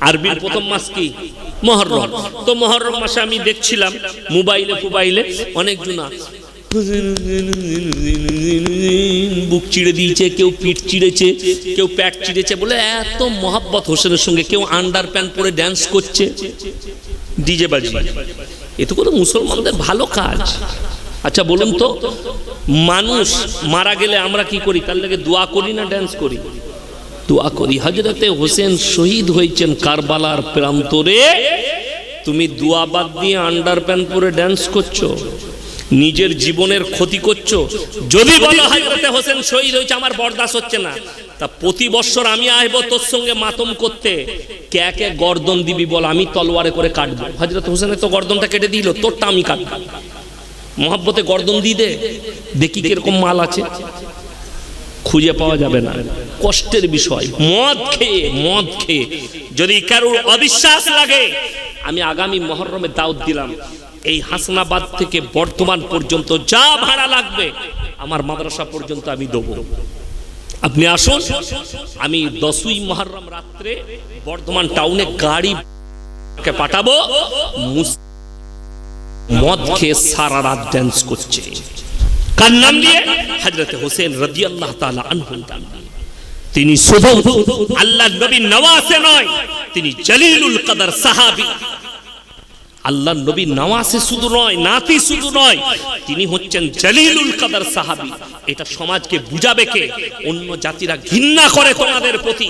আরবির প্রথম মাস কি? মুহররম। তো মুহররম মাসে আমি দেখছিলাম মোবাইলে অনেকজনা বুক চিড়ে দিয়েছে, কেউ পিঠ চিড়েছে, কেউ প্যাট চিড়েছে, বলে এত মহাব্বত হোসেনের সঙ্গে। কেউ আন্ডার প্যান্ট পরে ড্যান্স করছে, ডিজে বাজিয়ে। এ তো কোনো মুসলমানদের ভালো কাজ। আচ্ছা বলুন তো, মানুষ মারা গেলে আমরা কি করি? তার লাগে দোয়া করি না ড্যান্স করি? দোয়া করি। হযরতে হোসেন শহীদ হয়েছেন কারবালার প্রান্তরে, তুমি দোয়া বাদ দিয়ে আন্ডার প্যান্ট পরে ড্যান্স করছো, নিজের জীবনের ক্ষতি করছো। যদি বলো হযরতে হোসেন শহীদ হয়েছে আমার বরদাস্ত হচ্ছে না, তা প্রতি বছর আমি আসবো তোর সঙ্গে মাতম করতে, কে কে গর্দন দিবি বল, আমি তলোয়ারে করে কাটবো। হযরত হোসেনের তো গর্দনটা কেটে দিল, তোরটা আমি কাটবো। মহব্বতে গর্দন দিয়ে দে, দেখি কিরকম মাল আছে। খুঁজে পাওয়া যাবে না, কষ্টের বিষয়। মদ খেয়ে যদি কারোর অবিশ্বাস লাগে, আমি আগামী মুহররমে দাওয়াত দিলাম, এই হাসনাবাদ থেকে বর্ধমান পর্যন্ত যা ভাড়া লাগবে আমার মাদ্রাসা পর্যন্ত আমি দেবো। আপনি আসুন, আমি 10ই মুহররম রাত্রে বর্ধমান টাউনে গাড়ি পাঠাবো। মদ খেয়ে সারা রাত ড্যান্স করছে, কার নাম দিয়ে? হযরতে হোসেন রাদিয়াল্লাহু তাআলা আনহু। তিনি শুধু আল্লাহর নবীর নওয়াসে নয়, তিনি জলিলুল কদর সাহাবী। আল্লাহর নবীর নওয়াসে শুধু নয়, নাতি শুধু নয়, তিনি হচ্ছেন জলিলুল কদর সাহাবী। এটা সমাজকে বুঝাবে কে? অন্য জাতিরা ঘৃণা করে তোমাদের প্রতি,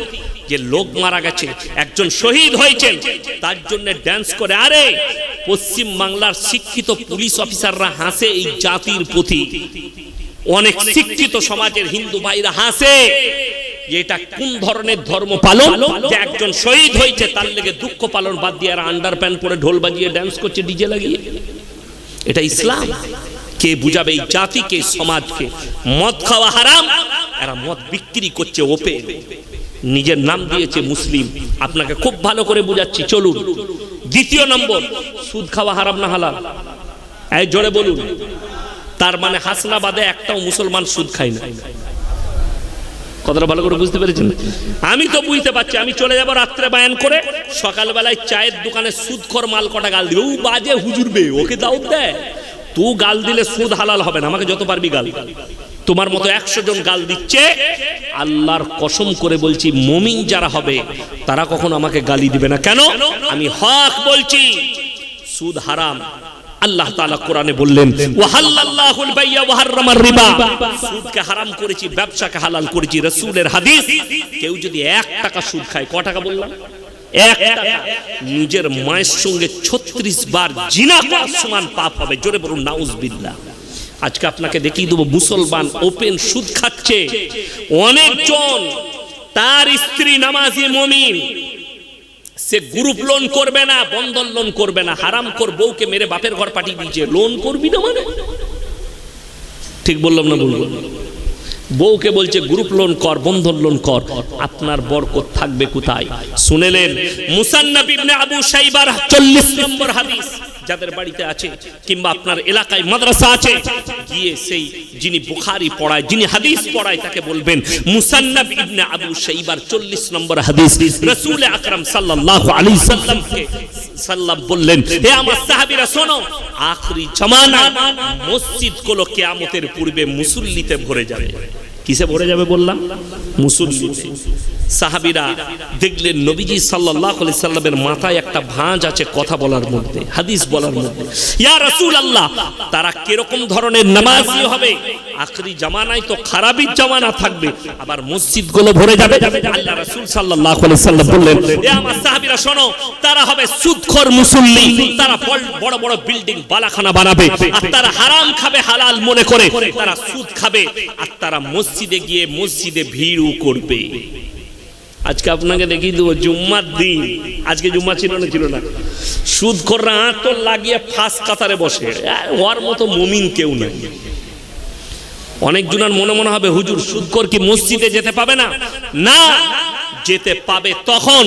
যে লোক মারা গেছে, একজন শহীদ হয়েছেন, তার জন্য ড্যান্স করে। আরে পশ্চিম বাংলার শিক্ষিত পুলিশ অফিসাররা হাসে এই জাতির প্রতি, অনেক শিক্ষিত সমাজের হিন্দু ভাইরা হাসে যে এটা কোন ধরনের ধর্ম পালন, যে একজন শহীদ হয়েছে তার লেগে দুঃখ পালন বাদ দিয়ে আর আন্ডার প্যান্ট পরে ঢোল বাজিয়ে ড্যান্স করছে, ডিজে লাগিয়ে। এটা ইসলাম? কে বুঝাবে এই জাতিকে, সমাজকে? মদ খাওয়া হারাম, এরা মদ বিক্রি করছে ওপেন, নিজের নাম দিয়েছে মুসলিম। আপনাকে খুব ভালো করে বুঝাচ্ছি, চলুন। দ্বিতীয় নম্বর, সুদ খাওয়া হারাম না হালাল? এই জোরে বলুন। তার মানে হাসনাবাদে একটাও মুসলমান সুদ খায় না। কথাটা ভালো করে বুঝতে পেরেছেন? আমি তো বুঝতে পারছি। আমি চলে যাব রাত্রে বায়ান করে, সকালবেলায় চায়ের দোকানে সুদখোর মাল কটা গাল দিবে, ও বাজে হুজুর বে, ওকে দাওয়াত দেয়। তুই গাল দিলে সুদ হালাল হবে না, আমাকে যত পারবি গাল। তোমার মতো 100 জন গাল দিচ্ছে, আল্লাহর কসম করে বলছি, মুমিন যারা হবে তারা কখনো আমাকে গালি দিবে না। কেন? আমি হক বলছি। সুদ হারাম। আল্লাহ তাআলা কোরআনে বললেন, ওয়াহাল্লাল্লাহুল বাইয়া ওয়া হারামার রিবা, সুদকে হারাম করেছি, ব্যবসাকে হালাল করেছি। রাসূলের হাদিস, কেউ যদি 1 টাকা সুদ খায়, ক টাকা বললাম? 1 টাকা। নিজের মায়ের সঙ্গে 36 বার জিনা করার সমান পাপ হবে। জোরে বলুন নাউজুবিল্লাহ। আজকে আপনাকে দেখিয়ে দেবো, মুসলমান ওপেন সুদ খাচ্ছে। অনেকজন, তার স্ত্রী নামাজি মুমিন, সে গ্রুপ লোন করবে না, বন্ধন লোন করবে না, হারাম কর বউকে মেরে বাপের ঘর পাঠিয়ে দিয়েছে। লোন করবি না মানে? ঠিক বললাম না বলবো? বউকে বলছে গ্রুপ লোন কর, বন্ধন লোন কর। আপনার বরকত থাকবে কোথায়? শুনেলেন মুসান্নাফ ইবনে আবু শাইবার 40 নম্বর হাদিস, যাদের বাড়িতে আছে কিংবা আপনার এলাকায় মাদ্রাসা আছে, গিয়ে সেই যিনি বুখারী পড়ায়, যিনি হাদিস পড়ায়, তাকে বলবেন মুসান্নাফ ইবনে আবু শাইবার 40 নম্বর হাদিস। রাসূল আকরাম সাল্লাল্লাহু আলাইহি সাল্লাম বললেন, হে আমার সাহাবীরা শোনো, আখরি জামানা মসজিদগুলো কিয়ামতের পূর্বে মুসল্লিতে ভরে যাবে। কিসে ভরে যাবে বললাম? মুসল্লিতে। সাহাবীরা দেখলেন নবীজি সাল্লাল্লাহু আলাইহি সাল্লামের মাথায় একটা ভাঁজ আছে কথা বলার মধ্যে, হাদিস বলার মধ্যে। ইয়া রাসূলুল্লাহ, তারা কিরকম ধরনের নামাজি হবে? আখরি জামানায় তো খারাপই জামানা থাকবে, আবার মসজিদগুলো ভরে যাবে। আল্লাহ রাসূল সাল্লাল্লাহু আলাইহি সাল্লাম বললেন, হে আমার সাহাবীরা শোনো, তারা হবে সুদখোর মুসল্লি। তারা বড় বড় বিল্ডিং বালাখানা বানাবে, আর তারা হারাম খাবে হালাল মনে করে, তারা সুদ খাবে, আর তারা মসজিদে গিয়ে মসজিদে ভিড়ও করবে। আজকে আপনাকে দেখিয়ে দেবো, জুম্মার দিন, আজকে জুম্মা ছিল না? ছিল না। সুদখোররা আঁতর লাগিয়ে ফাঁস কাতারে বসে, ওর মতো মুমিন কেউ নাই। অনেক জনের মনে হবে, হুজুর সুদখোর কি মসজিদে যেতে পাবে না? না, যেতে পাবে তখন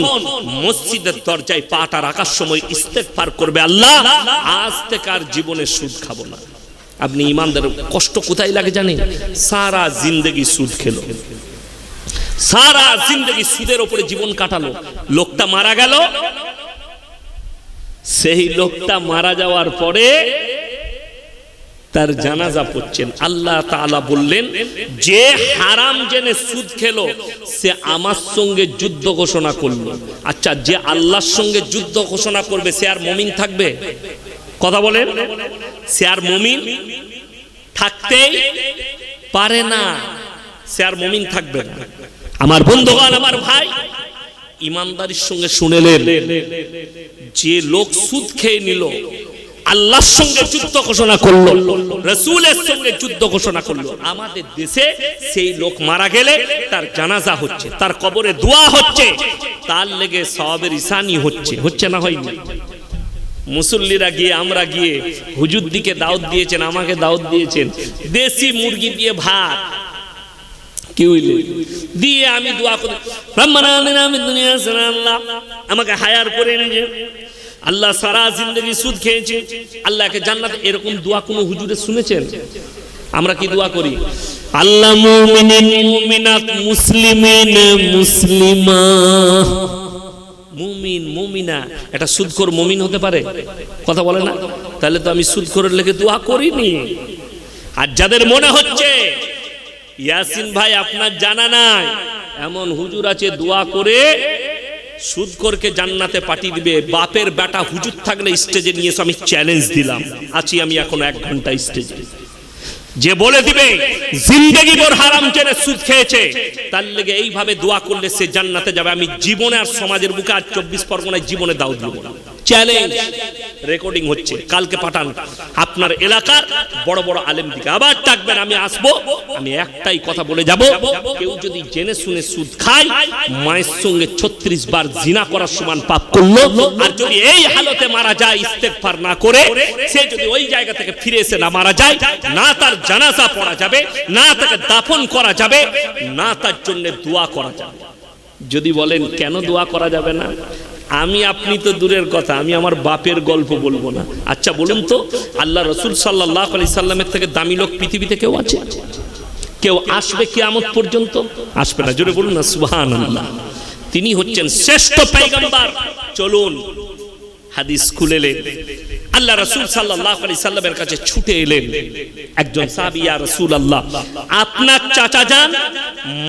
মসজিদের দরজায় পাটা রাখার সময় ইস্তেগফার করবে, আল্লাহ আজ থেকে আর জীবনে সুদ খাবো না। আপনি ইমানদার কষ্ট কোথায় লাগে জানেন? সারা জিন্দেগি সুদ খেলো, সারা জিন্দগি সুদের উপরে জীবন কাটালো, লোকটা মারা গেল। সেই লোকটা মারা যাওয়ার পরে তার জানাজা পড়ছেন। আল্লাহ তাআলা বললেন, যে হারাম জেনে সুদ খেলো সে আমার সঙ্গে যুদ্ধ ঘোষণা করলো। আচ্ছা, যে আল্লাহর সঙ্গে যুদ্ধ ঘোষণা করবে সে আর মুমিন থাকবে? কথা বলেন, সে আর মুমিন থাকতেই পারে না, সে আর মুমিন থাকবে না। আমার বন্ধুগণ, আমার ভাই, ইমানদারির সঙ্গে শুনেলেন, যে লোক সুদ খেয়ে নিল, আল্লাহর সঙ্গে যুদ্ধ ঘোষণা করলো, রাসূলের সঙ্গে যুদ্ধ ঘোষণা করলো, আমাদের দেশে সেই লোক মারা গেলে তার জানাজা হচ্ছে, তার কবরে দোয়া হচ্ছে, তার লেগে সওয়াবের ইসানি হচ্ছে না হয়নি? মুসল্লিরা গিয়ে, আমরা গিয়ে হুজুর দিকে দাওয়াত দিয়েছেন, আমাকে দাওয়াত দিয়েছেন, দেশি মুরগি দিয়ে ভাত কি হইলে দিয়ে আমি দোয়া করি, আল্লাহ আমাকে হায়ার করে এনেছে, আল্লাহ সারা জিন্দগি সুদ খেয়েছে, আল্লাহকে জান্নাত, এরকম দোয়া কোন হুজুরে শুনেছেন? আমরা কি দোয়া করি? আল্লাহ মুমিনিন মুমিনাত মুসলিমিন মুসলিমা, মুমিন মুমিনা, এটা সুদখোর মুমিন হতে পারে? কথা বলে না? তাহলে তো আমি সুদখোরের লেগে দোয়া করিনি। আর যাদের মনে হচ্ছে ইয়াসিন ভাই আপনার জানা নাই, এমন হুজুর আছে দোয়া করে সুদখোরকে জান্নাতে পাঠিয়ে দিবে। বাপের বেটা হুজুর থাকলে স্টেজে নিয়ে এসে, আমি চ্যালেঞ্জ দিলাম, আছি আমি এখন 1 ঘন্টা স্টেজে, যে বলে দিবে জিন্দেগি ভর হারাম জেনে সুদ খেয়েছে, তার লেগে এইভাবে দোয়া করলে সে জান্নাতে যাবে। আমি জীবনে আর সমাজের বুকে আর 24 পরগনায় জীবনে দাওয়াত দেব না। চ্যালেঞ্জ, রেকর্ডিং হচ্ছে, কালকে পাঠান আপনার এলাকার বড় বড় আলেম দিকে, আবার ডাকবেন, আমি আসবো। আমি একটাই কথা বলে যাব, কেউ যদি জেনে শুনে সুদ খায়, মায়ের সঙ্গে 36 বার জিনা করার সমান পাপ করলো। আর যদি এই হালতে মারা যায় ইস্তেগফার না করে, সে যদি ওই জায়গা থেকে ফিরে এসে না মারা যায়, না তার জানাজা পড়া যাবে, না তাকে দাফন করা যাবে, না তার জন্য দোয়া করা যাবে। যদি বলেন কেন দোয়া করা যাবে না, আমি আপনি তো দূরের কথা, আমি আমার বাপের গল্প বলবো না। আচ্ছা বলুন তো, আল্লাহ রাসূল সাল্লাল্লাহু আলাইহি সাল্লামের থেকে দামি লোক পৃথিবীতে কেউ আছে? কেউ আসবে কিয়ামত পর্যন্ত? আসবে না। জোরে বলুন না সুবহানাল্লাহ। তিনি হচ্ছেন শ্রেষ্ঠ পয়গম্বর। চলুন হাদিস খুলেলেন, আল্লাহ রাসূল সাল্লাল্লাহু আলাইহি সাল্লামের কাছে ছুটে এলেন একজন সাহাবী, ইয়া রাসূলুল্লাহ, আপনার চাচা যান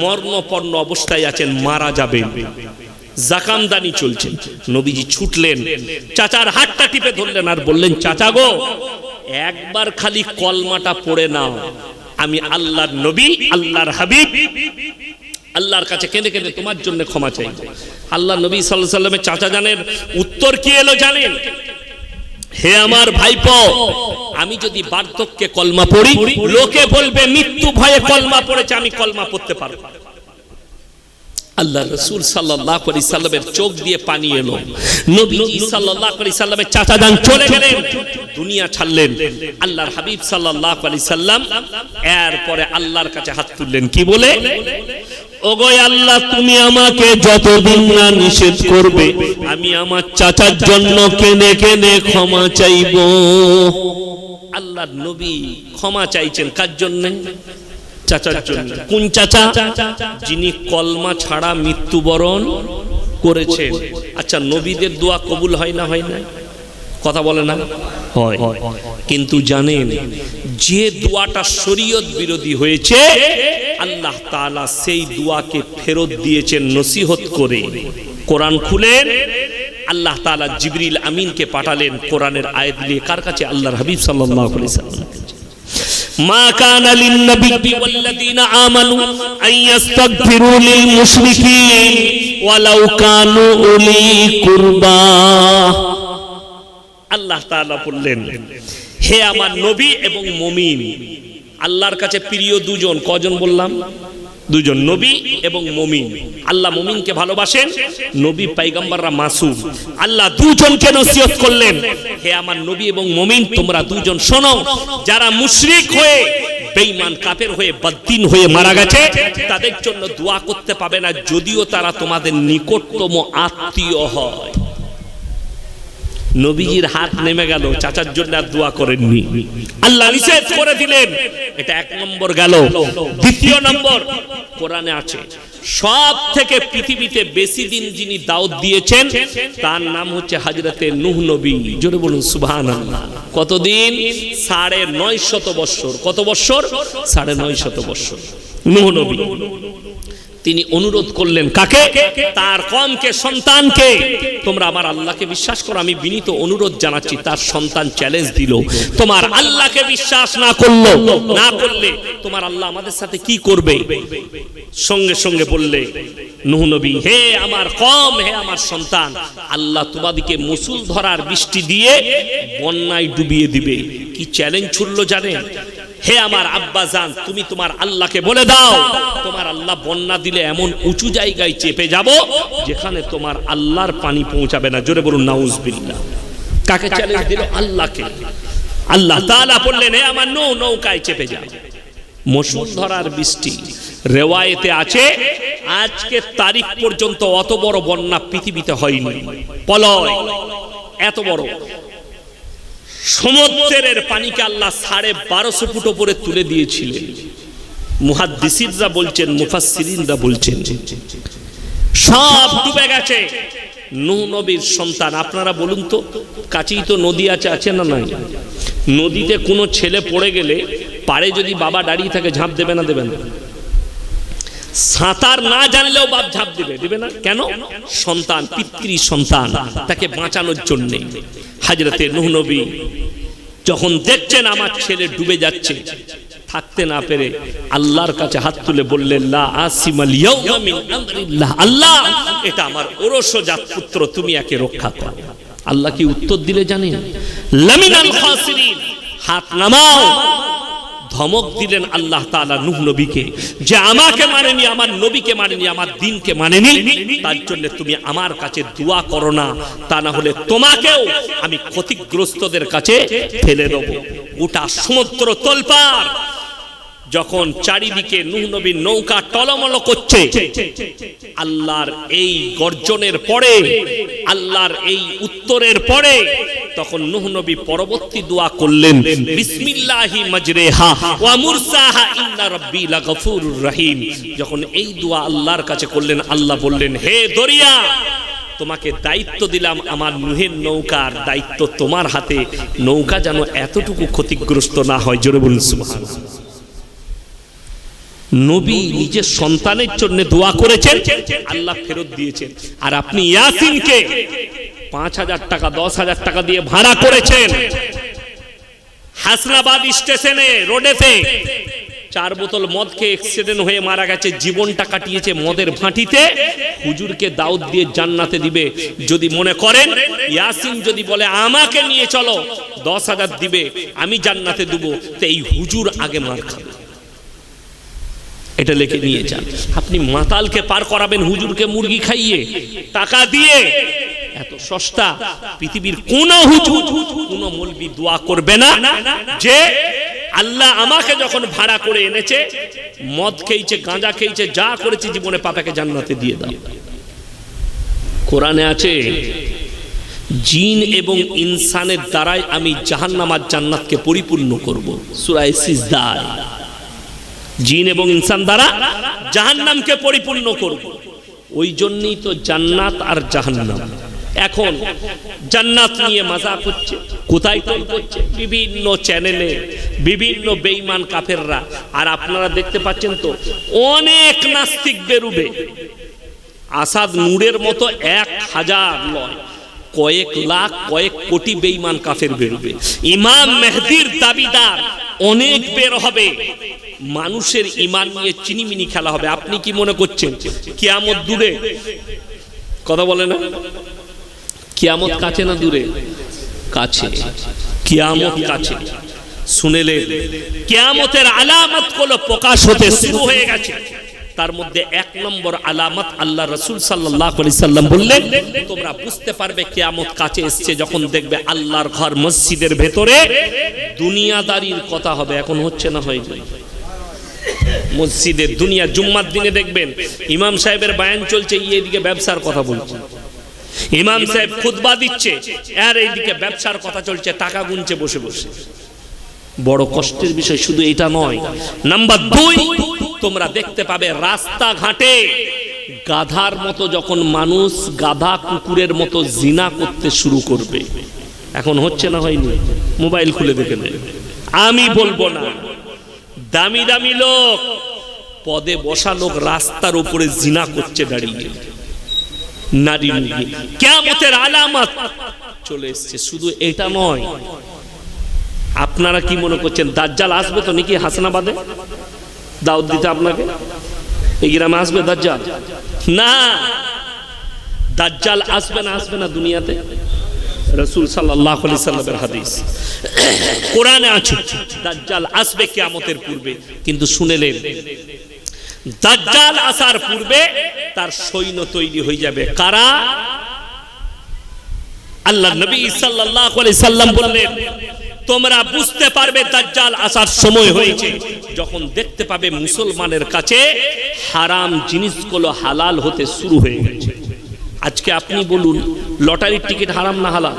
মরণপন্ন অবস্থায় আছেন, মারা যাবেন, জাকামদানি চলছে। নবীজি ছুটলেন, চাচার হাতটা টিপে ধরলেন আর বললেন, চাচা গো, একবার খালি কলমাটা পড়ে নাও, আমি আল্লাহর নবী, আল্লাহর হাবিব, আল্লাহর কাছে কেঁদে কেঁদে তোমার জন্য ক্ষমা চাই। আল্লাহ নবী সাল্লাল্লাহু আলাইহি সাল্লামের চাচা জানের উত্তর কি এলো জানেন? হে আমার ভাইপো, আমি যদি বার্ধক্যে কলমা পড়ি, লোকে বলবে মৃত্যু ভয়ে কলমা পড়েছে, আমি কলমা পড়তে পারবো। আল্লাহ রাসূল সাল্লাল্লাহু আলাইহি সাল্লামের চোখ দিয়ে পানি এলো। নবীজি সাল্লাল্লাহু আলাইহি সাল্লামের চাচা যান চলে গেলেন, দুনিয়া ছাড়লেন। আল্লাহর হাবিব সাল্লাল্লাহু আলাইহি সাল্লাম এরপরে আল্লাহর কাছে হাত তুললেন, কি বলে? ওগো আল্লাহ, তুমি আমাকে যতদিন না নিষেধ করবে, আমি আমার চাচার জন্য কেঁদে কেঁদে ক্ষমা চাইবো। আল্লাহর নবী ক্ষমা চাইছেন কার জন্য? চাচার জন্য। কোন চাচা? যিনি কলমা ছাড়া মৃত্যুবরণ করেছেন। আচ্ছা, নবীদের দোয়া কবুল হয় না? হয় না? কথা বলে না? হয়। কিন্তু জানেন, যে দোয়াটা শরীয়ত বিরোধী হয়েছে, আল্লাহ তাআলা সেই দোয়াকে ফেরত দিয়েছেন নসিহত করে। কোরআন খুলেন, আল্লাহ তাআলা জিবরিল আমিনকে পাঠালেন কোরআনের আয়াত নিয়ে। কার কাছে? আল্লাহর হাবিব সাল্লাল্লাহু আলাইহি ওয়াসাল্লাম। মা কানা লিন-নবী ওয়াল্লাযীনা আমানু আন ইস্তাগফিরু লিল-মুশরিকিন ওয়ালাউ কানু উলি কুরবা। আল্লাহ তাআলা বললেন, হে আমার নবী এবং মুমিন, আল্লাহর কাছে প্রিয় দুজন। কজন বললাম? দুজন, নবী এবং মুমিন। আল্লাহ মুমিনকে ভালোবাসেন, নবী পয়গম্বররা মাসুম। আল্লাহ দুজনকে নসিহত করলেন, হে আমার নবী এবং মুমিন, তোমরা দুজন শোনো, যারা মুশরিক হয়ে, বেঈমান কাফের হয়ে, বদ্দিন হয়ে মারা গেছে, তাদের জন্য দোয়া করতে পাবে না, যদিও তারা তোমাদের নিকটতম আত্মীয় হয়। নবীজির হাত নেমে গেল, চাচার জন্য আর দোয়া করেননি, আল্লাহ নিষেধ করে দিলেন। এটা এক নম্বর গেল। দ্বিতীয় নম্বর, কোরআনে আছে সব থেকে পৃথিবীতে বেশি দিন যিনি দাওয়াত দিয়েছেন তার নাম হচ্ছে হযরতে নূহ নবী। জোরে বলুন সুবহানাল্লাহ। কতদিন? 950 বছর। কত বছর? 950 বছর। নূহ নবী তিনি অনুরোধ করলেন কাকে? তার কওমকে, সন্তানকে, তোমরা আমার আল্লাহকে বিশ্বাস করো। আমি বিনীত অনুরোধ জানাচ্ছি। তার সন্তান চ্যালেঞ্জ দিল, তোমার আল্লাহকে বিশ্বাস না করলে তোমার আল্লাহ আমাদের সাথে কি করবে? সঙ্গে সঙ্গে বললে নূহ নবী, হে আমার কওম, হে আমার সন্তান, আল্লাহ তোমাদেরকে মুসুল ধরার বৃষ্টি দিয়ে বন্যায় ডুবিয়ে দিবে। কি চ্যালেঞ্জ ছুড়লো জানেন? হে আমার আব্বা জান, তুমি তোমার আল্লাহকে বলে দাও, তোমার আল্লাহ বন্যা দিলে এমন উঁচু জায়গায় চেপে যাব যেখানে তোমার আল্লাহর পানি পৌঁছাবে না। জোরে বলুন নাউজুবিল্লাহ। কাকে চ্যালেঞ্জ দিল? আল্লাহকে। আল্লাহ তাআলা বললেন, হে আমার নূহ, নৌকায় চেপে যাও। মুসুল ধরার বৃষ্টি। রিওয়ায়েতে আছে আজকে তারিখ পর্যন্ত অত বড় বন্যা পৃথিবীতে হয়নি। প্রলয় এত বড়। সমুদ্রের পানিকে আল্লাহ 1250 ফুট উপরে তুলে দিয়েছিলেন। মুহাদ্দিসিনরা বলছেন, মুফাসসিরিনরা বলছেন সব ডুবে গেছে। নূহ নবীর সন্তান। আপনারা বলুন তো, কাছেই তো নদী আছে না নাই? নদীতে কোনো ছেলে পড়ে গেলে পারে যদি বাবা দাঁড়িয়ে থাকে ঝাঁপ দেবে না? দেবে না। সাঁতার না জানলেও বাপ ঝাঁপ দেবে না? কেন? সন্তান, পিতৃ সন্তান, তাকে বাঁচানোর জন্য। হযরতে নূহ নবী যখন দেখছেন আমার ছেলে ডুবে যাচ্ছে, থাকতে না পেরে আল্লাহর কাছে হাত তুলে বললেন, লা আসিমাল ইয়াউমা মিন আমরিল্লাহ, আল্লাহ এটা আমার ওরসজাত পুত্র, তুমি একে রক্ষা করো। আল্লাহ কি উত্তর দিলে জানেন? লামিনাল খাসিরিন, হাত নামাও। ধমক দিলেন আল্লাহ তাআলা নূহ নবীকে যে আমাকে মানেনি, আমার নবীকে মানেনি, আমার দ্বীনকে মানেনি, তার জন্য তুমি আমার কাছে দোয়া করো না, তা না হলে তোমাকেও আমি ক্ষতিগ্রস্তদের কাছে ফেলে দেব। গোটা সমুদ্র তোলপাড়। যখন চারিদিকে নূহ নবীর নৌকা টলমল করছে, আল্লাহর এই গর্জনের পরে, আল্লাহর এই উত্তরের পরে, তখন নূহ নবী পরবর্তী দোয়া করলেন, বিসমিল্লাহি মাজরিহা ওয়া মুরসাহা ইন্না রাব্বি লাগফুরুর রহিম। যখন এই দোয়া আল্লাহর কাছে করলেন, আল্লাহ বললেন, হে দরিয়া, তোমাকে দায়িত্ব দিলাম, আমার নূহের নৌকার দায়িত্ব তোমার হাতে। নৌকা যেন এতটুকু ক্ষতিগ্রস্ত না হয়। জোরে বলুন সুবহানাল্লাহ। নবী নিজের সন্তানের জন্য দোয়া করেছেন, আল্লাহ ফেরত দিয়েছেন। আর আপনি ইয়াসিনকে 5000 টাকা 10,000 টাকা দিয়ে ভাড়া করেছেন। হাসনাবাদ স্টেশনে রোডেতে 4 বোতল মদ খেয়ে অ্যাক্সিডেন্ট হয়ে মারা গেছে, জীবনটা কাটিয়েছে মদের ভাঁটিতে। হুজুরকে দাওয়াত দিয়ে জান্নাতে দিবে। যদি মনে করেন ইয়াসিন যদি বলে আমাকে নিয়ে চলো 10,000 দিবে, আমি জান্নাতে দেবো, তো এই হুজুর আগে মার খাবে। এটা লিখে নিয়ে যান। আপনি মাতালকে পার করাবেন হুজুরকে মুরগি খাইয়ে, টাকা দিয়ে। এত সস্তা পৃথিবীর কোন হুজুর, কোন মৌলবি দোয়া করবে না যে আল্লাহ আমাকে যখন ভাড়া করে এনেছে, মদ খেয়েছে, গাঁজা খেয়েছে, যা করেছে জীবনে, পাপাকে জান্নাতে দিয়ে দাও। কোরআনে আছে জিন এবং ইনসানের দ্বারাই আমি জাহান্নাম আর জান্নাতকে পরিপূর্ণ করব। সূরা সিজদা। জিন এবং ইনসান দ্বারা জাহান্নামকে পরিপূর্ণ করব। ওই জন্যই তো জান্নাত আর জাহান্নাম। এখন জান্নাত নিয়ে মাজাক হচ্ছে, কোথায় তল করছে? বিভিন্ন চ্যানেলে, বিভিন্ন বেঈমান কাফেররা। আর আপনারা দেখতে পাচ্ছেন তো অনেক নাস্তিক বেরুবে। আসাদ নূরের মতো 1000 নয়, কয়েক লাখ, কয়েক কোটি বেঈমান কাফের বেরুবে। ইমাম মেহদির দাবিদার অনেক বের হবে। মানুষের ঈমান নিয়ে চিনিমিনি খেলা হবে। আপনি কি মনে করছেন কিয়ামত দূরে? কথা বলে না? কিয়ামত কাছে না দূরে? কাছে। কিয়ামত কাছে। শুনেলেন কিয়ামতের আলামতগুলো প্রকাশ হতে শুরু হয়ে গেছে। তার মধ্যে 1 নম্বর আলামত আল্লাহ রাসূল সাল্লাল্লাহু আলাইহি সাল্লাম বললেন, তোমরা বুঝতে পারবে কিয়ামত কাছে এসেছে যখন দেখবে আল্লাহর ঘর মসজিদের ভেতরে দুনিয়াদারির কথা হবে। এখন হচ্ছে না? হয়ে যায় মসজিদের দুনিয়া। জুম্মার দিনে দেখবেন ইমাম সাহেবের বয়ান চলছে, এদিকে ব্যবসার কথা বলছে। ইমাম সাহেব খুতবা দিচ্ছে, আর এইদিকে ব্যবসার কথা চলছে, টাকা গুনছে বসে বসে। বড় কষ্টের বিষয় শুধু এটা নয়। নাম্বার 2, তোমরা দেখতে পাবে রাস্তাঘাটে গাধার মতো যখন মানুষ গাধা কুকুরের মতো জিনা করতে শুরু করবে। এখন হচ্ছে না হয়নি? মোবাইল খুলে দেখে নেন। আমি বলবো না, দামি দামি লোক, পদে বসা লোক রাস্তার উপরে জিনা করছে দাঁড়িয়ে, নারী নিয়ে। কিয়ামতের আলামত চলে এসছে। শুধু এটা নয়, আপনারা কি মনে করছেন দাজ্জাল আসবে তো নাকি হাসনাবাদে দাওয়াত দিতে আপনাকে? এই গ্রামে আসবে দাজ্জাল? না, দাজ্জাল আসবে না, আসবে না দুনিয়াতে। রাসূল সাল্লাল্লাহু আলাইহি সাল্লামের হাদিস, কোরআনে আছে দাজ্জাল আসবে কিয়ামতের পূর্বে। কিন্তু শুনেলেন, দাজ্জাল আসার পূর্বে তার সৈন্য তৈরি হয়ে যাবে। কারা? আল্লাহ নবী সাল্লাল্লাহু আলাইহি সাল্লাম বললেন, তোমরা বুঝতে পারবে দাজ্জাল আসার সময় হয়েছে যখন দেখতে পাবে মুসলমানের কাছে হারাম জিনিসগুলো হালাল হতে শুরু হয়ে গেছে। আজকে আপনি বলুন, লটারির টিকিট হারাম না হালাল?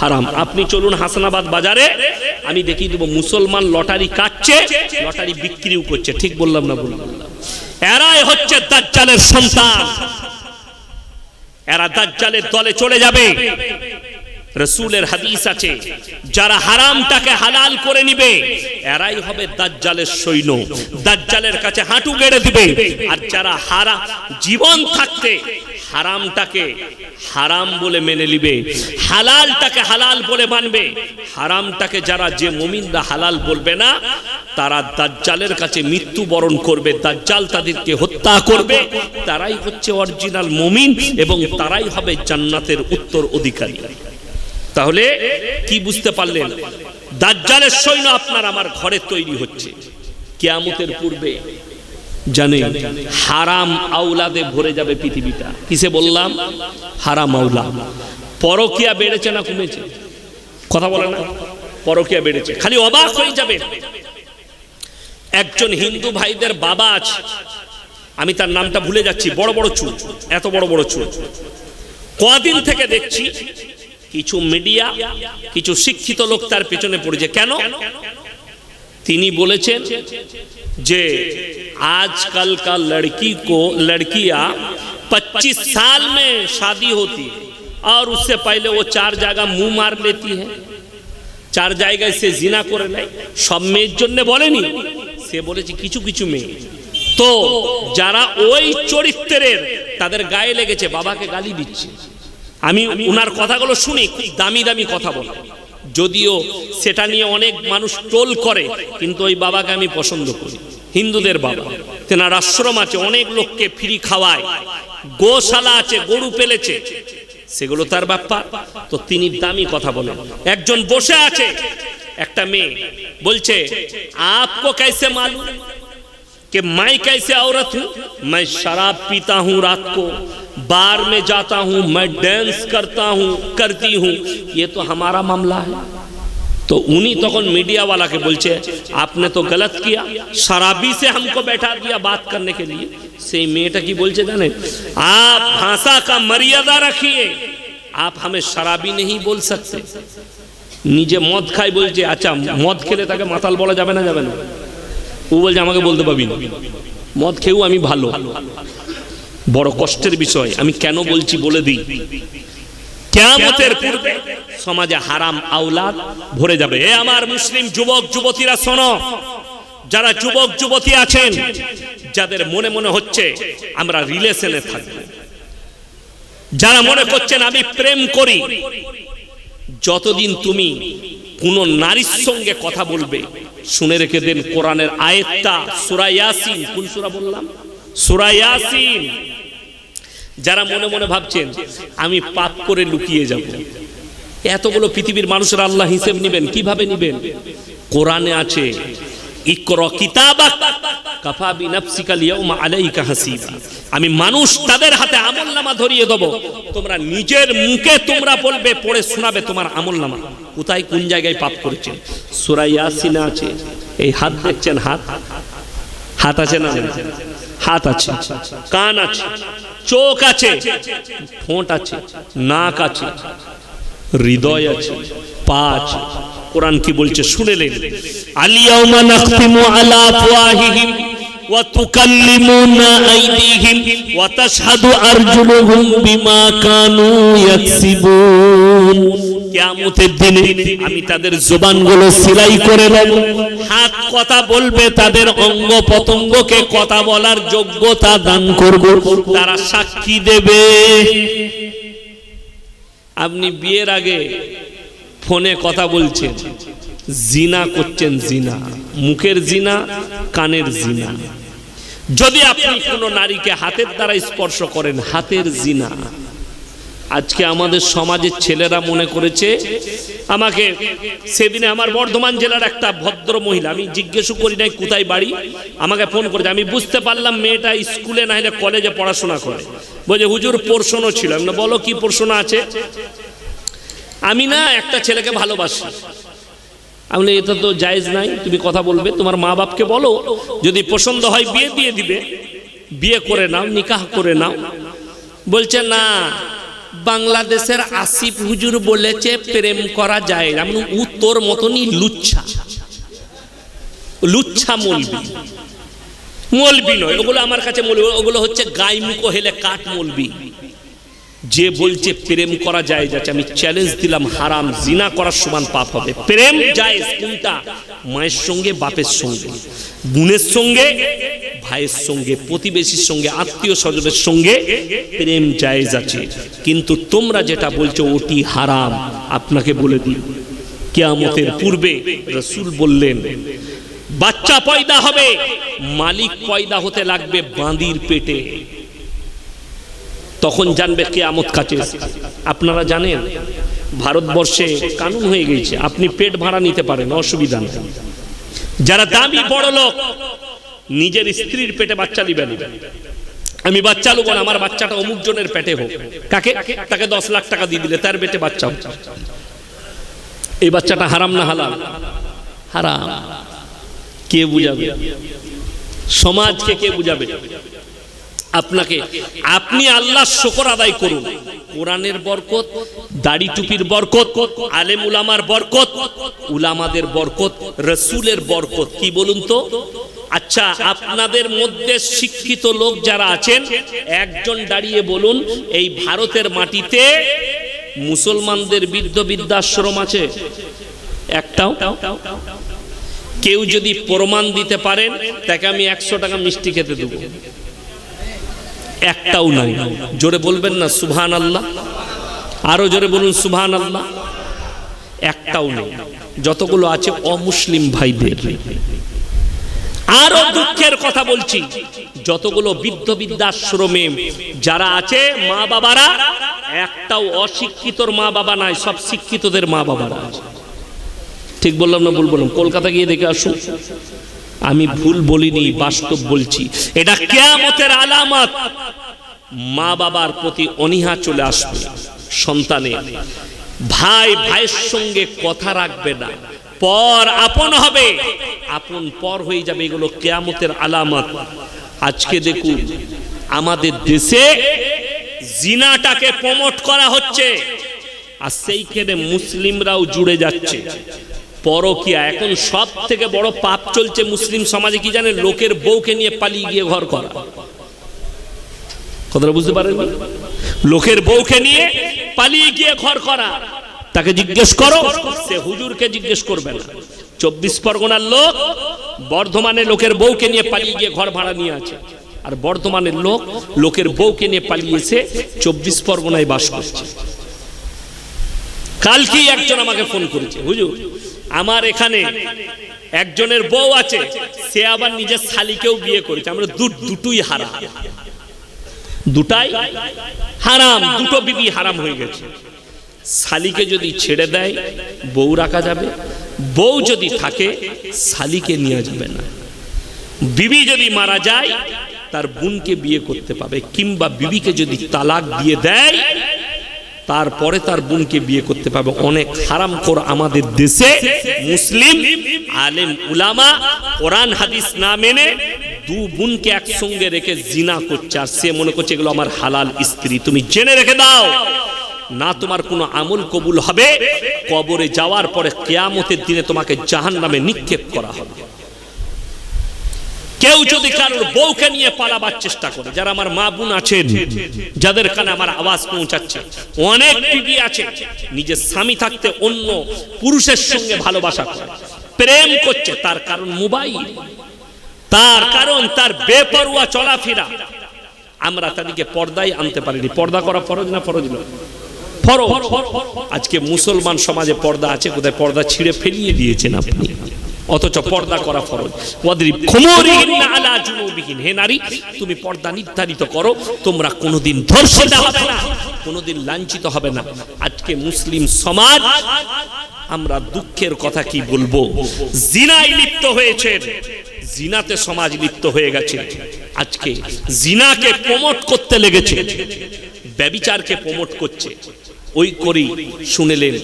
হারাম। আপনি চলুন হাসনাবাদ বাজারে, আমি দেখিয়ে দেবো মুসলমান লটারি কাটছে, লটারি বিক্রিও করছে। ঠিক বললাম না? বললাম। এরাই হচ্ছে দাজ্জালের সন্তান, এরা দাজ্জালের দলে চলে যাবে। রাসূলের হাদিস আছে, যারা হারামটাকে হালাল করে নিবে এরাই হবে দাজ্জালের সৈন্য, দাজ্জালের কাছে হাঁটু গেড়ে দিবে। আর যারা জীবন থাকতে হারামটাকে হারাম বলে মেনে নিবে, হালালটাকে হালাল বলে মানবে, হারামটাকে যারা যে মুমিনরা হালাল বলবে না, তারা দাজ্জালের কাছে মৃত্যুবরণ করবে, দাজ্জাল তাদেরকে হত্যা করবে। তারাই হচ্ছে অরিজিনাল মুমিন এবং তারাই হবে জান্নাতের উত্তর অধিকারী। তাহলে কি বুঝতে পারলেন? দাজ্জালের সৈন্য আপনার আমার ঘরে তৈরি হচ্ছে। কিয়ামতের পূর্বে জানেন হারাম আওলাদে ভরে যাবে পৃথিবীটা। কিসে বললাম? হারাম আওলাদ। পরকিয়া বেড়েছে না কমেছে? কথা বলে না? পরকিয়া বেড়েছে। খালি অবাক হয়ে যাবে, একজন হিন্দু ভাইদের বাবা আছে, আমি তার নামটা ভুলে যাচ্ছি, বড় বড় চুল, এত বড় বড় চুল। কদিন থেকে দেখছি কিছু মিডিয়া, কিছু শিক্ষিত লোক তার পেছনে পড়েছে। কেন? তিনি বলেছেন যে आजकल का लड़कियां 25 साल में शादी होती है और उससे पहले वो 4 जगह मुंह मार लेती है, 4 জায়গায় সে জিনা করে নেয়। সব মেয়ের জন্য বলেনি, সে বলেছে কিছু কিছু মেয়ে। তো যারা ওই চরিত্রের, তাদের গায়ে লেগেছে, বাবাকে গালি দিচ্ছে। আমি উনার কথাগুলো শুনি, খুব দামি দামি কথা বলে, যদিও সেটা নিয়ে অনেক মানুষ টোল করে, কিন্তু ওই বাবাকে আমি পছন্দ করি। হিন্দুদের বাবা, তেনার আশ্রম আছে, অনেক লোককে ফ্রি খাওয়ায়, গোশালা আছে, গরু পেলেছে, সেগুলো তার বাপ্পা। তো তিনি দামি কথা বলেন। একজন বসে আছে, একটা মেয়ে বলছে, আপকো कैसे मालूम कि मैं कैसे औरत हूं? मैं शराब पीता हूं, रात को बार में जाता हूं, मैं डांस करती हूं, ये तो हमारा मामला है। तो उन्हीं तक मीडिया वाला के बोलचे, आपने तो गलत किया, शराबी से हमको बैठा दिया बात करने के लिए। से मेटा की बोलचे जाने, आप भाषा का मर्यादा रखिए, आप हमें शराबी नहीं बोल सकते। নিজে মদ খাই বলছে, আচ্ছা মদ খেলে তাকে মাতাল বলা যাবে না? যাবে না। ও বলছে আমাকে বলতে পারবি না, মদ খেয়েও আমি ভালো। বড় কষ্টের বিষয়। আমি কেন বলছি বলে দিই। কিয়ামতের পূর্বে সমাজে হারাম আওলাদ ভরে যাবে। এ আমার মুসলিম যুবক যুবতীরা শোনো, যারা যুবক যুবতী আছেন, যাদের মনে মনে হচ্ছে আমরা রিলেশনে থাকব, যারা মনে করছেন আমি প্রেম করি, যতদিন তুমি কোন নারীর সঙ্গে কথা বলবে, শুনে রেখে দেন কোরআনের আয়াতটা, সূরা ইয়াসিন। কোন সূরা বললাম? সূরা ইয়াসিন। যারা মনে মনে ভাবছেন আমি পাপ করে লুকিয়ে যাব, এতগুলো পৃথিবীর মানুষের আল্লাহ হিসেব নেবেন, কিভাবে নেবেন? কোরআনে আছে, ইকরা কিতাবাক কাফা বিনাফসিকাল ইয়াউমা আলাইকা হাসিবা। আমি মানুষ তাদের হাতে আমলনামা ধরিয়ে দেব, তোমরা নিজের মুখে তোমরা বলবে, পড়ে শোনাবে তোমার আমলনামা কোথায় কোন জায়গায় পাপ করেছে। সূরা ইয়াসিনে আছে। এই হাত দেখছেন, হাত আছে না? হাত আছে, কান আছে, চোখ আছে, ঠোঁট আছে, নাক আছে, হৃদয় আছে, পা আছে। কোরআন কি বলছে শুনেলেন? আলিয়াউমা নাখতিমু আলা আফওয়াহিহিম ওয়া তুকাল্লিমুনা আইদিহিম ওয়া তাশহাদু আরজুলুহুম বিমা কানু ইয়াকসিবুন। কিয়ামতের দিনে আমি তাদের জবানগুলো সেলাই করে দেব, হাত কথা বলবে, তাদের অঙ্গ পতঙ্গকে কথা বলার যোগ্যতা দান করব, তারা সাক্ষী দেবে। আপনি বিয়ের আগে ফোনে কথা বলছেন, জিনা করছেন, জিনা, মুখের জিনা, কানের জিনা। যদি আপনি কোনো নারীকে হাতের দ্বারা স্পর্শ করেন, হাতের জিনা। আজকে আমাদের সমাজের ছেলেরা মনে করেছে, আমাকে সেদিনে আমার বর্ধমান জেলার একটা ভদ্র মহিলা, আমি জিজ্ঞেসও করি নাই কোথায় বাড়ি, আমাকে ফোন করেছে। আমি বুঝতে পারলাম মেয়েটা স্কুলে না হলে কলেজে পড়াশোনা করে। বলছে হুজুর পোর্শনও ছিল। আমি বলো কি পোর্শন আছে? আমি না একটা ছেলেকে ভালোবাসি। আমি এটা তো জায়েজ নাই, তুমি কথা বলবে, তোমার মা বাপকে বলো, যদি পছন্দ হয় বিয়ে দিয়ে দিবে, বিয়ে করে নাও, নিকাহ করে নাও। বলছে না, বাংলাদেশের আসিফ হুজুর বলেছে প্রেম করা যায়। আমি তোর মতনই লুচ্ছা, লুচ্ছা মৌলবি। মৌলবি নয় ওগুলো, আমার কাছে মৌলবি, ওগুলো হচ্ছে গায়ে মুখো হেলে কাঠ মৌলবি। যে বলছে প্রেম করা যায় যাচ্ছে, আমি চ্যালেঞ্জ দিলাম, হারাম, জিনা করার সমান পাপ হবে। প্রেম জায়েজ কোনটা? মায়ের সঙ্গে, বাপের সঙ্গে, বোনের সঙ্গে, ভাইয়ের সঙ্গে, প্রতিবেশীর সঙ্গে, আত্মীয় স্বজনের সঙ্গে প্রেম জায়েজ আছে। কিন্তু তোমরা যেটা বলছো ওটি হারাম। আপনাকে বলে দিই, কিয়ামতের পূর্বে রাসূল বললেন বাচ্চা পয়দা হবে, মালিক পয়দা হতে লাগবে বাঁদির পেটে। তখন জানবে কিয়ামত কাছে। আপনারা জানেন ভারতবর্ষে কানুন হয়ে গেছে, আপনি পেট ভাড়া নিতে পারেন, অসুবিধা নেই। যারা দামি বড় লোক নিজের স্ত্রীর পেটে বাচ্চা দিবেন। আমি বাচ্চা লোক, আমার বাচ্চাটা অমুক জনের পেটে হোক, কাকে? তাকে 10 লাখ টাকা দিয়ে দিলে তার পেটে বাচ্চা হোক। এই বাচ্চাটা হারাম না হালাল? হারাম। কে বুঝাবে? সমাজকে কে বুঝাবে? আপনাকে। আপনি আল্লাহর শুকর আদায় করুন। কোরআনের বরকত, দাড়ি টুপির বরকত, আলেম উলামার বরকত, উলামাদের বরকত, রাসূলের বরকত। কি বলুন তো? আচ্ছা, আপনাদের মধ্যে শিক্ষিত লোক যারা আছেন, একজন দাঁড়িয়ে বলুন, এই ভারতের মাটিতে মুসলমানদের বৃদ্ধাশ্রম আছে একটাও? কেউ যদি প্রমাণ দিতে পারেন, তাকে আমি 100 টাকা মিষ্টি খেতে দেবো। একটাও নাই। জোরে বলবেন না সুবহানাল্লাহ? আরো জোরে বলুন সুবহানাল্লাহ। একটাও নেই। যতগুলো আছে অমুসলিম ভাইদের। আরো দুঃখের কথা বলছি, যতগুলো বৃদ্ধাশ্রমে যারা আছে মা বাবারা, একটাও অশিক্ষিতর মা বাবা নাই, সব শিক্ষিতদের মা বাবারা আছে। ঠিক বললাম না ভুল বললাম? কলকাতা গিয়ে দেখে আসুন। আমি ভুল বলিনি, বাস্তব বলছি। এটা কিয়ামতের আলামত। মা বাবার প্রতি অনীহা চলে আসবে সন্তানের। ভাই ভাইয়ের সঙ্গে কথা রাখবে না, পর আপন হবে, আপন পর হয়ে যাবে। এগুলো কিয়ামতের আলামত। আজকে দেখুন আমাদের দেশে জিনাটাকে প্রমোট করা হচ্ছে, আর সেইখানে মুসলিমরাও জুড়ে যাচ্ছে। পরকিয়া এখন সব থেকে বড় পাপ চলছে মুসলিম সমাজে। কি জানেন? লোকের বউকে নিয়ে পালিয়ে গিয়ে ঘর করা। কথাটা বুঝতে পারেন? লোকের বউকে নিয়ে পালিয়ে গিয়ে ঘর করা। তাকে জিজ্ঞেস করো, সে হুজুরকে জিজ্ঞেস করবে না। 24 পরগনার লোক বর্ধমানে লোকের বউকে নিয়ে পালিয়ে গিয়ে ঘর ভাড়া নিয়ে আছে, আর বর্ধমানের লোক লোকের বউকে নিয়ে পালিয়েছে 24 পরগনায় বাস করছে। কালকেই একজন আমাকে ফোন করেছে, হুজুর আমার এখানে একজনের বউ আছে, সে আবার নিজের শালিকেও বিয়ে করেছে। আমরা দুটোই হারাম, দুটাই হারাম, দুটো বিবি হারাম হয়ে গেছে। শালিকে যদি ছেড়ে দেয় বউ রাখা যাবে, বউ যদি থাকে শালিকে নিয়ে যাবে না। বিবি যদি মারা যায় তার বোনকে বিয়ে করতে পাবে, কিংবা বিবিকে যদি তালাক দিয়ে দেয় তারপরে তার বোনকে বিয়ে করতে পাবে। অনেক হারামখোর আমাদের দেশে মুসলিম আলেম উলামা কোরআন হাদিস না মেনে দু বোনকে একসঙ্গে রেখে জিনা করছে, আর সে মনে করছে এগুলো আমার হালাল স্ত্রী। তুমি জেনে রেখে দাও, না তোমার কোনো আমল কবুল হবে, কবরে যাওয়ার পরে কিয়ামতের দিনে তোমাকে জাহান্নামে নিক্ষেপ করা হবে। কেউ যদি কারোর বউকে নিয়ে পালাবার চেষ্টা করে, যারা আমার মা বোন আছেন, যাদের কানে আমার আওয়াজ পৌঁছাচ্ছে, অনেক বিবি আছে নিজের স্বামী থাকতে অন্য পুরুষের সঙ্গে ভালোবাসা করে, প্রেম করছে, তার কারণ মোবাইল, তার কারণ তার বেপরোয়া চলাফেরা। আমরা তাদেরকে পর্দায় আনতে পারিনি। পর্দা করা ফরজ না ফরজ নয়? ফরজ। আজকে মুসলমান সমাজে পর্দা আছে কোথায়? পর্দা ছিঁড়ে ফেলিয়ে দিয়েছেন আপনি, অথচ পর্দা করা ফরজ। ওয়াদরিব খুমুরিহিন্না আলা জুনুবিহিন, হে নারী তুমি পর্দা নির্ধারিত করো, তোমরা কোনোদিন ধর্ষিত হবে না, কোনোদিন লাঞ্ছিত হবে না। আজকে মুসলিম সমাজ, আমরা দুঃখের কথা কি বলবো, জিনায় লিপ্ত হয়েছে, জিনাতে সমাজ লিপ্ত হয়ে গেছে। আজকে জিনাকে প্রমোট করতে লেগেছে, ব্যভিচারকে প্রমোট করছে। ওই করি শুনেলেন,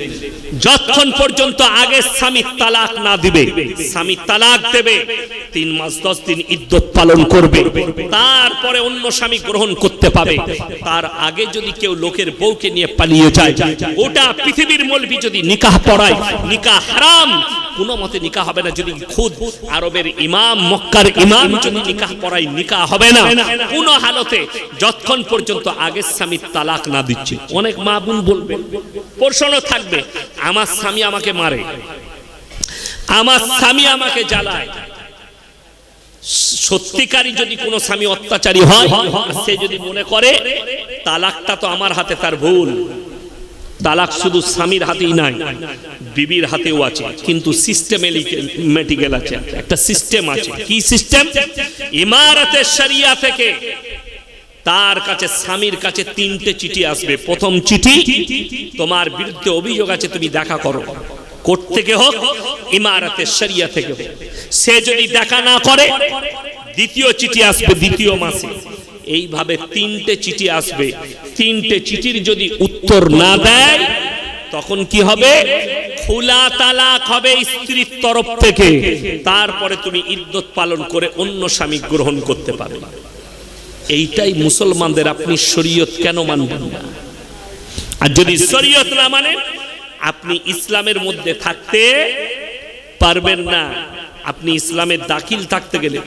যতক্ষণ পর্যন্ত আগে স্বামী তালাক না দিবে, স্বামী তালাক দেবে, 3 মাস 10 দিন ইদ্যত পালন করবে, তারপরে অন্য স্বামী গ্রহণ করতে পাবে। তার আগে যদি কেউ লোকের বউকে নিয়ে পালিয়ে যায়, ওটা পৃথিবীর মৌলবি যদি নিকাহ পড়ায়, নিকাহ হারাম, কোনো মতে নিকাহ হবে না। যদি খুদ আরবের ইমাম, মক্কার ইমাম যদি নিকাহ পড়ায়, নিকাহ হবে না কোনো হালতে, যতক্ষণ পর্যন্ত আগে স্বামী তালাক না দিচ্ছে। অনেক মা বোন বলবে, প্রশ্ন থাকবে, আমার স্বামী আমাকে মারে, আমার স্বামী আমাকে জ্বালায়। সত্যিকারী যদি কোনো স্বামী অত্যাচারী হয়, সে যদি মনে করে তালাকটা তো আমার হাতে, তার ভুল। তালাক শুধু স্বামীর হাতেই নাই, বিবির হাতেও আছে, কিন্তু সিস্টেমেটিক্যাল আছে, একটা সিস্টেম আছে। কি সিস্টেম? ইমারতে শরিয়া থেকে তার কাছে, স্বামীর কাছে 3টে চিঠি আসবে। প্রথম চিঠি, তোমার বিরুদ্ধে অভিযোগ আছে, তুমি দেখা করো, কোর্ট থেকে হোক, ইমারতে শরিয়া থেকে হোক। সে যদি দেখা না করে, দ্বিতীয় চিঠি আসবে দ্বিতীয় মাসে। এইভাবে 3টে চিঠি আসবে। 3টে চিঠির যদি উত্তর না দেয়, তখন কি হবে? খোলা তালাক হবে স্ত্রীর তরফ থেকে। তারপরে তুমি ইদ্যত পালন করে অন্য স্বামী গ্রহণ করতে পারবে। এইটাই মুসলমানদের, আপনি শরীয়ত কেন মানবেন না? আর যদি শরীয়ত না মানে, আপনি ইসলামের মধ্যে থাকতে পারবেন না। আপনি ইসলামের দাখিল থাকতে গেলে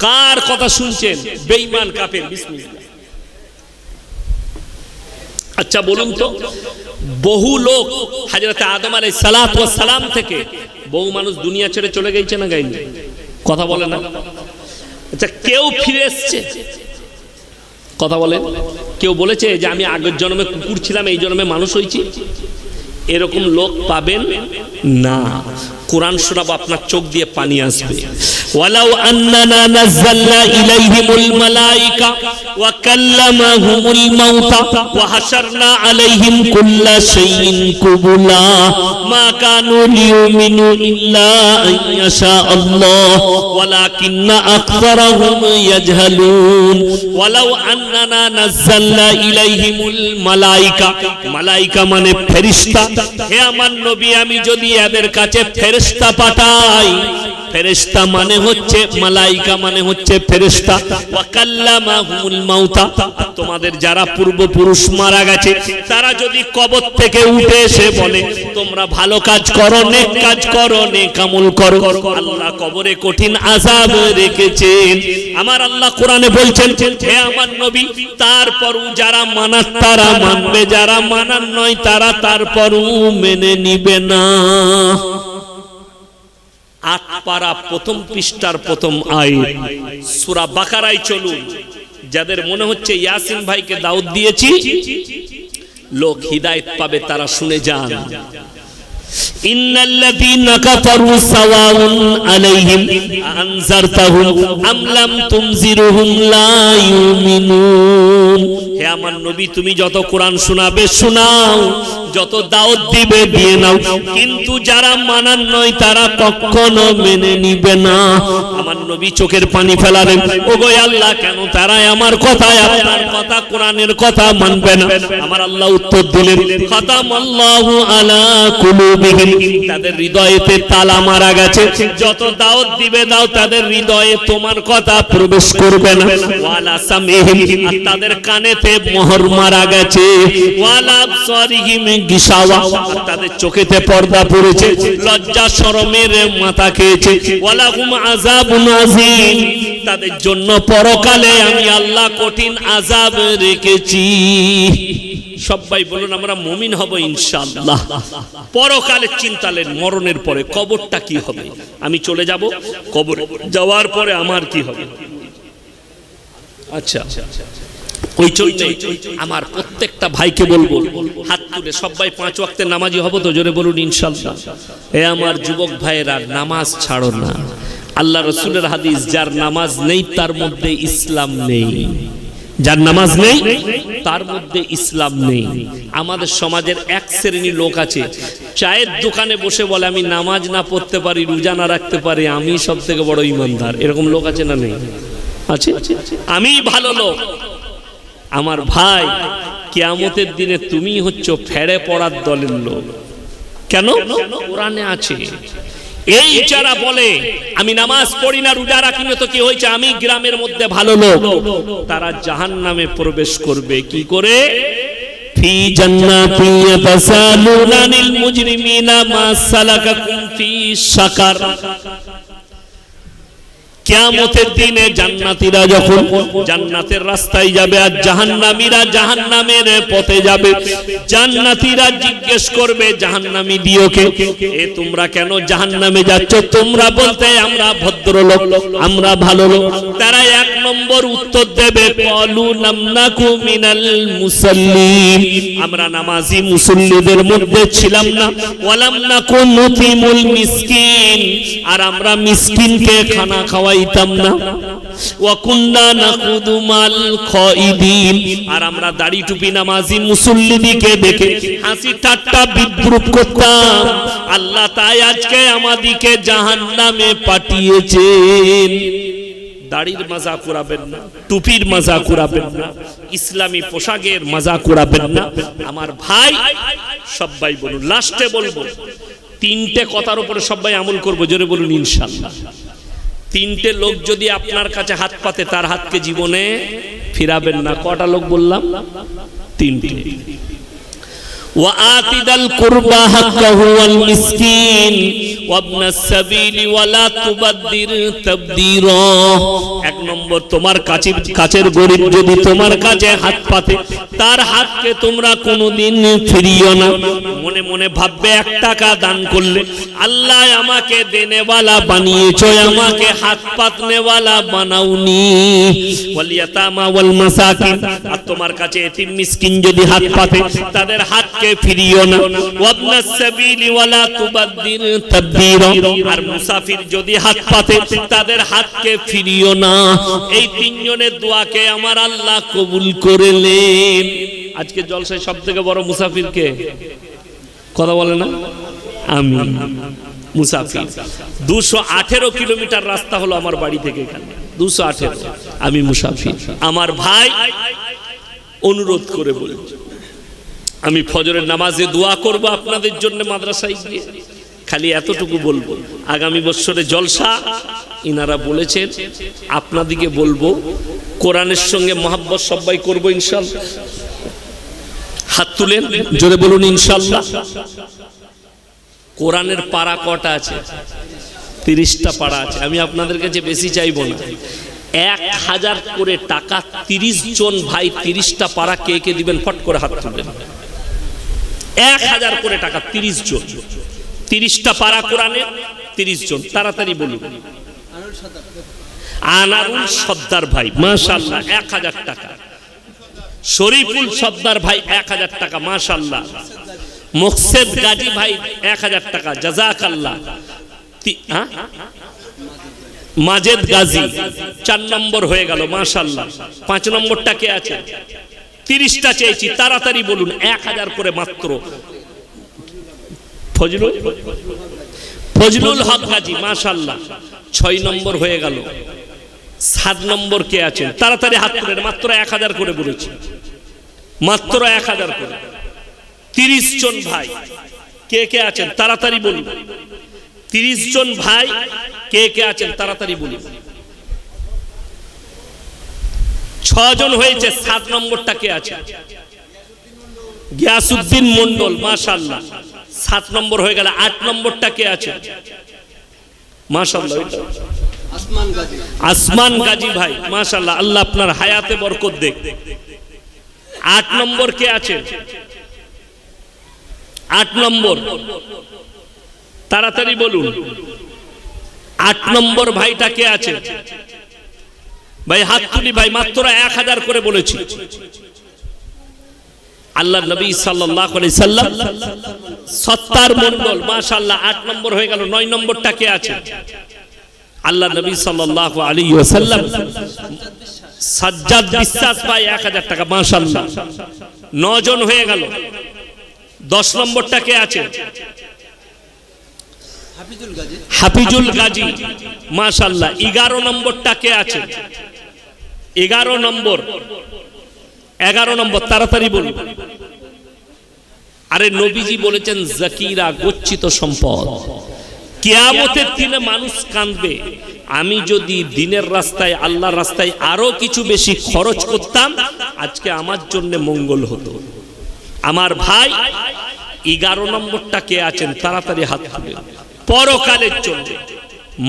কার কথা শুনছেন? বেঈমান, কাফের। বিসমিল্লাহ। আচ্ছা বলুন তো, বহু লোক হযরত আদম আলাইহিস সালাতু ওয়াস সালাম থেকে বহু মানুষ দুনিয়া ছেড়ে চলে গেছে না গায়নি? কথা বলে না? আচ্ছা, কেউ ফিরে এসেছে? কথা বলেন। কেউ বলেছে যে আমি আগের জন্মে কুকুর ছিলাম, এই জন্মে মানুষ হয়েছি? এরকম লোক পাবেন না। কোরআন শোনাবো, আপনার চোখ দিয়ে পানি আসবে। ওয়ালাউ আন্নানা নাযালনা ইলাইহিমুল মালাইকা ওয়া কাল্লামাহুমুল মাউতা ওয়া হাশারনা আলাইহিম কুল্লা শাইইন কুবুলা মা কানু লিউমিনু ইল্লা আন ইয়াশা আল্লাহ ওয়ালাকিন্না আকসারাহুম ইয়াজহালুন। ওয়ালাউ আন্নানা নাযালনা ইলাইহিমুল মালাইকা, মালাইকা মানে ফেরেশতা। হে আমার নবী, আমি যদি এদের কাছে ফেরেশতা পাঠাই, ফেরেশতা মানে হচ্ছে মালাইকা, মানে হচ্ছে ফেরেশতা। ওয়া কাল্লামাহুমুল মাউতা, তোমাদের যারা পূর্বপুরুষ মারা গেছে, তারা যদি কবর থেকে উঠে এসে বলে তোমরা ভালো কাজ করো, নেক কাজ করো, নেক আমল করো, আল্লাহ কবরে কঠিন আযাব রেখেছেন। আমার আল্লাহ কোরআনে বলছেন, হে আমার নবী, তারপরও যারা মানার তারা মানবে, যারা মানার নয় তারা তারপরও মেনে নিবে না। 8 পারা প্রথম পৃষ্ঠার প্রথম আয়াত, সূরা বাকারায় চলুন। যাদের মনে হচ্ছে ইয়াসিন ভাইকে দাওয়াত দিয়েছি, লোক হিদায়াত পাবে, তারা শুনে যান। ইন্নাল্লাযীনা কাফারু সাওয়াউন আলাইহিম আনজারতাহুম আম লাম তুনজিরুহুম লা ইউমিনুন। হে আমার নবী, তুমি যত কোরআন শোনাবে শোনাও, যত দাওয়াত দিবে দিয়ে নাও, কিন্তু যারা মানার নয় তারা কখনো মেনে নিবে না। আমার নবী চোখের পানি ফেলালেন, ওগো আল্লাহ কেন তারা আমার কথা, আপনার কথা, কোরআনের কথা মানবে না? আমার আল্লাহ উত্তর দিলেন, খাতামাল্লাহু আলা কুলুবিহিম, তাদের হৃদয়েতে তালা মারা গেছে। যত দাওয়াত দিবে দাও, তাদের হৃদয়ে তোমার কথা প্রবেশ করবে না। ওয়ালা সামিহিম, আর তাদের কানেতে মোহর মারা গেছে। ওয়ালা আবসারিহিম গিশাওয়া, আর তাদের চোখেতে পর্দা পড়েছে, লজ্জা শরমের মাথা খেয়েছে। ওয়ালা হুম আযাবুন আযীম, তাদের জন্য পরকালে আমি আল্লাহ কঠিন আযাব রেখেছি। সবাই বলুন আমরা মুমিন হব ইনশাআল্লাহ। পরকালের চিন্তা নেন, মরণের পরে কবরটা কি হবে, আমি চলে যাব, কবর যাওয়ার পরে আমার কি হবে। আচ্ছা, ওই জন্য আমার প্রত্যেকটা ভাইকে বলবো, হাত তুলে সবাই 5 ওয়াক্তের নামাজি হব তো, জোরে বলুন ইনশাআল্লাহ। এ আমার যুবক ভাইয়েরা, নামাজ ছাড়ো না। আল্লাহ রসুলের হাদিস, যার নামাজ নেই তার মধ্যে ইসলাম নেই। যার নামাজ নেই তার মধ্যে ইসলাম নেই। আমাদের সমাজের এক শ্রেণীর লোক আছে, চায়ের দোকানে বসে বলে আমি নামাজ না পড়তে পারি, রোজা না রাখতে পারি, আমি সব থেকে বড় ইমানদার। এরকম লোক আছে না নেই? আছে। আমি ভালো লোক। আমার ভাই, কিয়ামতের দিনে তুমি হচ্ছ ফেড়ে পড়ার দলের লোক। কেন? কোরআনে আছে। এই যারা বলে আমি নামাজ পড়ি না, রোজা রাখি না, তো কি হয়েছে, আমি গ্রামের মধ্যে ভালো লোক, তারা জাহান্নামে প্রবেশ করবে কি করে? ফি জান্নাতি ইয়াতাসালুনা আনিল মুজরিমিনা মা সালাকাকুম ফি সাকার। কিয়ামতের দিনে জান্নাতীরা যখন জান্নাতের রাস্তায় যাবে আর জাহান্নামীরা জাহান্নামের পথে যাবে, জান্নাতীরা জিজ্ঞেস করবে জাহান্নামীদিওকে, এ তোমরা কেন জাহান্নামে যাচ্ছ? তোমরা বলতে আমরা ভদ্রলোক, আমরা ভালো লোক। তারা 1 নম্বর উত্তর দেবে, ক্বালু লাম নাকু মিনাল মুসাল্লিন, আমরা নামাজি মুসল্লিদের মধ্যে ছিলাম না। ওয়ালাম নাকু নুতিমুল মিসকিন, আর আমরা মিসকিনকে খানা খাওয়াই না। ওয়া কুননা নাকুদু মাল খাইদিন, আর আমরা দাড়ি টুপি নামাজি মুসল্লিদিকে দেখে হাসি ঠাট্টা বিদ্রুপ করতাম। আল্লাহ তাই আজকে আমাদিকে জাহান্নামে পাঠিয়েছেন। দাড়ির মাজাক উড়াবেন না, টুপির মাজাক উড়াবেন না, ইসলামী পোশাকের মাজাক উড়াবেন না। আমার ভাই সবাই বলুন, লাস্টে বলবো 3টে কথার উপরে সবাই আমল করবো, জোরে বলুন ইনশাআল্লাহ। 3টে লোক যদি আপনার কাছে হাত পাতে, তার হাতকে জীবনে ফিরাবেন না। কটা লোক বললাম? 3টে। وآتِ ذا القربى حقه والمسكين وابن السبيل ولا تبذر تبذيرا। 1 নম্বর, তোমার কাছের গরিব যদি তোমার কাছে হাত পাতে, তার হাতকে তোমরা কোনোদিন ফিরিও না। মনে মনে ভাববে 1 টাকা দান করলে আল্লাহ আমাকে দেনেওয়ালা বানিয়েছো, আমাকে হাত পাতনেওয়ালা বানাওনি। ওয়াল ইয়াতামা ওয়াল মাসাকিন, আর তোমার কাছে এতিম মিসকিন যদি হাত পাতে, তাদের হাত ফিরিও না। ওয়াবনাস সাবিলি ওয়ালা তুবাদদির তাবদীরা, আর মুসাফির যদি হাত পাতে, তাদের হাতকে ফিরিও না। এই 3 জনের দোয়াকে আমার আল্লাহ কবুল করলেন। আজকে জলসায় সবথেকে বড় মুসাফির কে? কথা বলে না? আমি মুসাফির। 218 কিলোমিটার রাস্তা হলো আমার বাড়ি থেকে এখানে, 218। আমি মুসাফির। আমার ভাই অনুরোধ করে বলছি, আমি ফজরের নামাজে দোয়া করব আপনাদের জন্য মাদ্রাসায় গিয়ে, খালি এতটুকু বলবো, আগামী বছরে জলসা ইনারা বলেছেন, আপনাদিকে বলবো কোরআনের সঙ্গে মহব্বত সবাই করবো ইনশাআল্লাহ। হাত তুলেন, জোরে বলুন ইনশাআল্লাহ। কোরআনের পারা কটা আছে? 30টা পারা আছে। আমি আপনাদের কাছে বেশি চাইবো না, 1000 করে টাকা 30 জন ভাই 30টা পারা কে কে দিবেন? ফট করে হাত তুলবেন। 1000 করে টাকা 30 জন, 30টা পারা কোরআনের 30 জন। তাড়াতাড়ি বলুন। আনারুল সর্দার ভাই মাশাআল্লাহ 1000 টাকা। শরীফুল সর্দার ভাই 1000 টাকা মাশাআল্লাহ। মুকসেদ গাজী ভাই 1000 টাকা, জাযাকাল্লাহ। মাজেদ গাজী 4 নম্বর হয়ে গেল মাশাআল্লাহ। 5 নম্বরটা কে আছে? 30টা চেয়েছি, তাড়াতাড়ি বলুন। 1000 করে মাত্র ফজলুল হক গাজী, মাশাআল্লাহ 6 নম্বর হয়ে গেল। 7 নম্বর কে আছেন? তাড়াতাড়ি হাত তুলেন, মাত্র 1000 করে বলেছি, মাত্র 1000 করে। 30 জন ভাই কে কে আছেন তাড়াতাড়ি বলুন। 30 জন ভাই কে কে আছেন তাড়াতাড়ি বলুন। 6 জন হয়েছে। 7 নম্বরটা কে আছে? গিয়াসউদ্দিন মন্ডল, মাশাআল্লাহ 7 নম্বর হয়ে গেল। 8 নম্বরটা কে আছে? মাশাআল্লাহ আসমান গাজী ভাই, মাশাআল্লাহ, আল্লাহ আপনার হায়াতে বরকত দেখ। 8 নম্বর কে আছে? 8 নম্বর তাড়াতাড়ি বলুন। 8 নম্বর ভাইটা কে আছে? ভাই হাত তুলি ভাই, মাত্র 1000 করে বলেছি। আল্লাহ নবী সাল্লাল্লাহু আলাইহি সাল্লাম সত্তার মন্ডল, মাশাআল্লাহ 8 নম্বর হয়ে গেল। 9 নম্বরটা কে আছে? আল্লাহ নবী সাল্লাল্লাহু আলাইহি ওয়াসাল্লাম সাজ্জাদ বিশ্বাস ভাই 1000 টাকা, মাশাআল্লাহ 9 জন হয়ে গেল। 10 নম্বরটা কে আছে? হাফিজুল গাজী, মাশাআল্লাহ 11 নম্বরটা কে আছে? 11 নম্বর, 11 নম্বর তাড়াতাড়ি বলুন। আরে নবীজি বলেছেন জাকিরা গচ্ছিত সম্পদ, কিয়ামতের দিনে মানুষ কাঁদবে। আমি যদি দিনের রাস্তায়, আল্লাহর রাস্তায় আরো কিছু বেশি খরচ করতাম, আজকে আমার জন্য মঙ্গল হতো। আমার ভাই 11 নম্বরটা কে আছেন তাড়াতাড়ি হাত তুলে। পরকালের জন্য,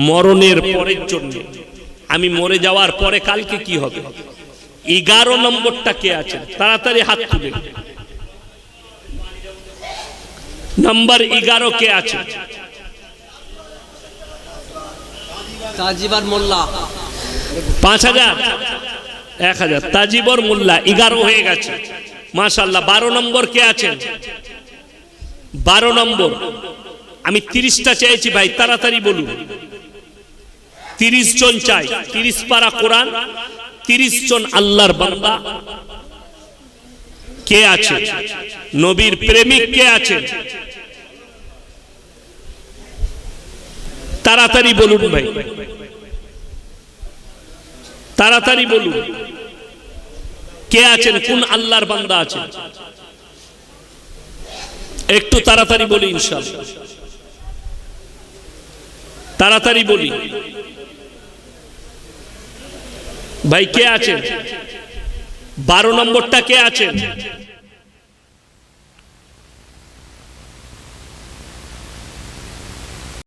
মরণের পরের জন্য, আমি মরে যাওয়ার পরে কালকে কি হবে? 11 নম্বরটা কে আছেন তাড়াতাড়ি হাত তুলে। নাম্বার 11 কে আছে? তাজিবর মোল্লা 5000, 1000। তাজিবর মোল্লা 11 হয়ে গেছে, মাশাআল্লাহ। 12 নম্বর কে আছেন? 12 নম্বর আমি 30টা চেয়েছি ভাই, তাড়াতাড়ি বলুন। 30 জন চাই, 30 পারা কোরআন, 30 জন আল্লাহর বান্দা কে আছে? নবীর প্রেমিক কে আছে? তাড়াতাড়ি বলুন ভাই, তাড়াতাড়ি বলুন কে আছেন? কোন আল্লাহর বান্দা আছেন? একটু তাড়াতাড়ি বলি ইনশাআল্লাহ, তাড়াতাড়ি বলি ভাই কে আছেন? 12 নম্বরটা কে আছেন?